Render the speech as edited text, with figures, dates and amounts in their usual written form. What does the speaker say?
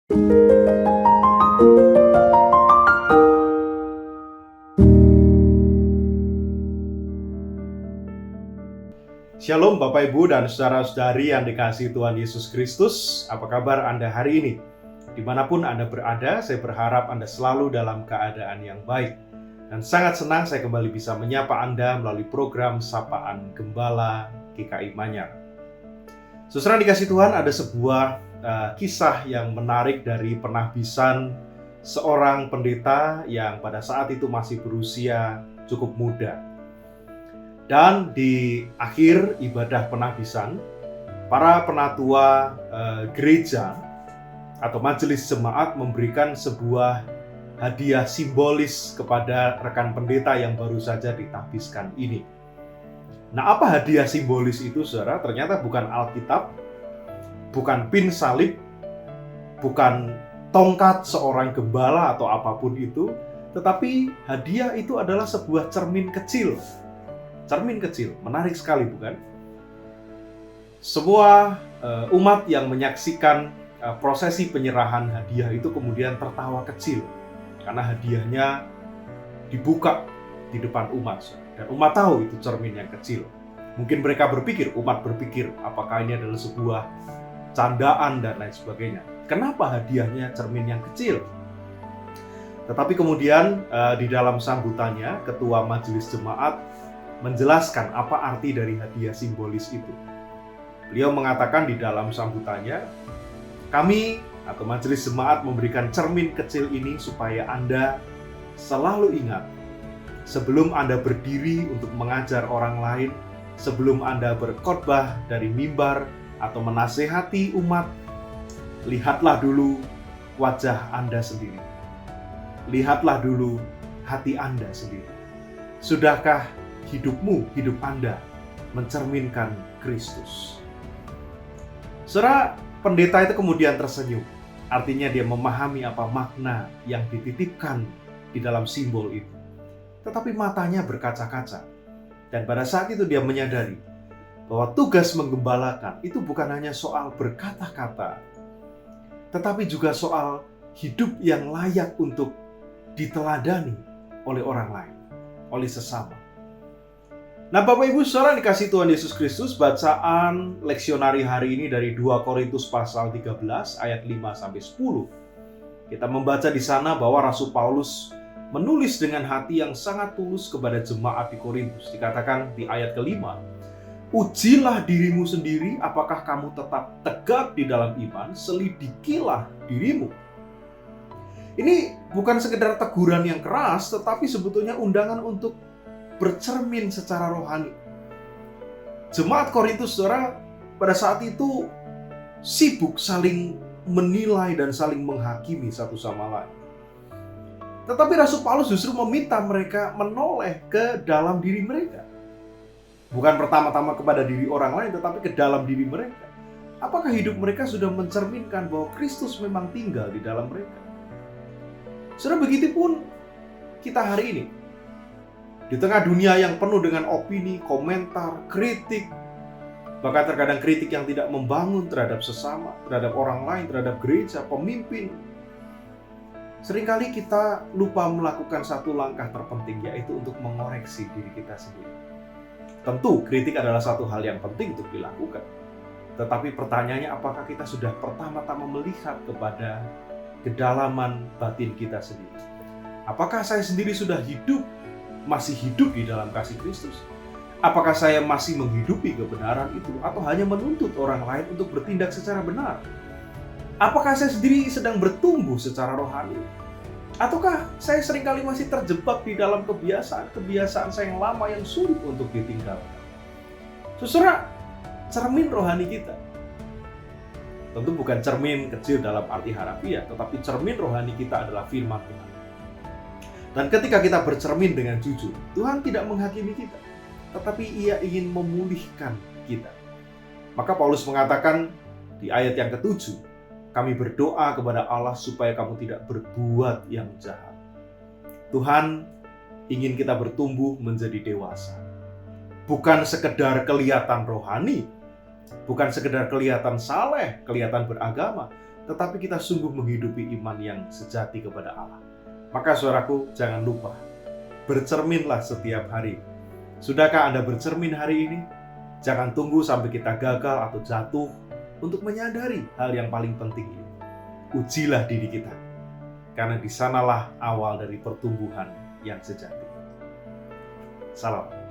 Shalom Bapak Ibu dan saudara-saudari yang dikasihi Tuhan Yesus Kristus. Apa kabar Anda hari ini? Dimanapun Anda berada, saya berharap Anda selalu dalam keadaan yang baik. Dan sangat senang saya kembali bisa menyapa Anda melalui program Sapaan Gembala GKI Manyar. Saudara dikasihi Tuhan, ada sebuah kisah yang menarik dari penahbisan seorang pendeta yang pada saat itu masih berusia cukup muda. Dan di akhir ibadah penahbisan, para penatua gereja atau majelis jemaat memberikan sebuah hadiah simbolis kepada rekan pendeta yang baru saja ditahbiskan ini. Nah, apa hadiah simbolis itu, saudara? Ternyata bukan Alkitab, bukan pin salib, bukan tongkat seorang gembala atau apapun itu, tetapi hadiah itu adalah sebuah cermin kecil. Cermin kecil, menarik sekali bukan? Semua umat yang menyaksikan prosesi penyerahan hadiah itu kemudian tertawa kecil karena hadiahnya dibuka di depan umat. Dan umat tahu itu cermin yang kecil. Mungkin mereka berpikir, umat berpikir, apakah ini adalah sebuah candaan dan lain sebagainya. Kenapa hadiahnya cermin yang kecil? Tetapi kemudian di dalam sambutannya, Ketua Majelis Jemaat menjelaskan apa arti dari hadiah simbolis itu. Beliau mengatakan di dalam sambutannya, kami atau majelis jemaat memberikan cermin kecil ini supaya Anda selalu ingat, sebelum Anda berdiri untuk mengajar orang lain, sebelum Anda berkhotbah dari mimbar atau menasehati umat, lihatlah dulu wajah Anda sendiri. Lihatlah dulu hati Anda sendiri. Sudahkah hidupmu, hidup Anda mencerminkan Kristus? Saudara, pendeta itu kemudian tersenyum. Artinya dia memahami apa makna yang dititipkan di dalam simbol itu. Tetapi matanya berkaca-kaca. Dan pada saat itu dia menyadari bahwa tugas menggembalakan itu bukan hanya soal berkata-kata, tetapi juga soal hidup yang layak untuk diteladani oleh orang lain, oleh sesama. Nah, Bapak Ibu Saudara dikasihi Tuhan Yesus Kristus, bacaan leksionari hari ini dari 2 Korintus pasal 13 ayat 5-10. Kita membaca di sana bahwa Rasul Paulus menulis dengan hati yang sangat tulus kepada jemaat di Korintus. Dikatakan di ayat kelima, ujilah dirimu sendiri apakah kamu tetap tegak di dalam iman, selidikilah dirimu. Ini bukan sekedar teguran yang keras, tetapi sebetulnya undangan untuk bercermin secara rohani. Jemaat Korintus, saudara, pada saat itu sibuk saling menilai dan saling menghakimi satu sama lain. Tetapi Rasul Paulus justru meminta mereka menoleh ke dalam diri mereka. Bukan pertama-tama kepada diri orang lain, tetapi ke dalam diri mereka. Apakah hidup mereka sudah mencerminkan bahwa Kristus memang tinggal di dalam mereka? Saudara, begitupun kita hari ini. Di tengah dunia yang penuh dengan opini, komentar, kritik, bahkan terkadang kritik yang tidak membangun terhadap sesama, terhadap orang lain, terhadap gereja, pemimpin. Seringkali kita lupa melakukan satu langkah terpenting, yaitu untuk mengoreksi diri kita sendiri. Tentu kritik adalah satu hal yang penting untuk dilakukan. Tetapi pertanyaannya, apakah kita sudah pertama-tama melihat kepada kedalaman batin kita sendiri? Apakah saya sendiri sudah masih hidup di dalam kasih Kristus? Apakah saya masih menghidupi kebenaran itu atau hanya menuntut orang lain untuk bertindak secara benar? Apakah saya sendiri sedang bertumbuh secara rohani? Ataukah saya seringkali masih terjebak di dalam kebiasaan saya yang lama yang sulit untuk ditinggalkan? Saudara, cermin rohani kita tentu bukan cermin kecil dalam arti harafiah, tetapi cermin rohani kita adalah firman Tuhan. Dan ketika kita bercermin dengan jujur, Tuhan tidak menghakimi kita, tetapi Ia ingin memulihkan kita. Maka Paulus mengatakan di ayat yang ke-7, kami berdoa kepada Allah supaya kamu tidak berbuat yang jahat. Tuhan ingin kita bertumbuh menjadi dewasa. Bukan sekedar kelihatan rohani, bukan sekedar kelihatan saleh, kelihatan beragama, tetapi kita sungguh menghidupi iman yang sejati kepada Allah. Maka saudaraku, jangan lupa, bercerminlah setiap hari. Sudahkah Anda bercermin hari ini? Jangan tunggu sampai kita gagal atau jatuh untuk menyadari hal yang paling penting ini. Ujilah diri kita, karena di sanalah awal dari pertumbuhan yang sejati. Salam.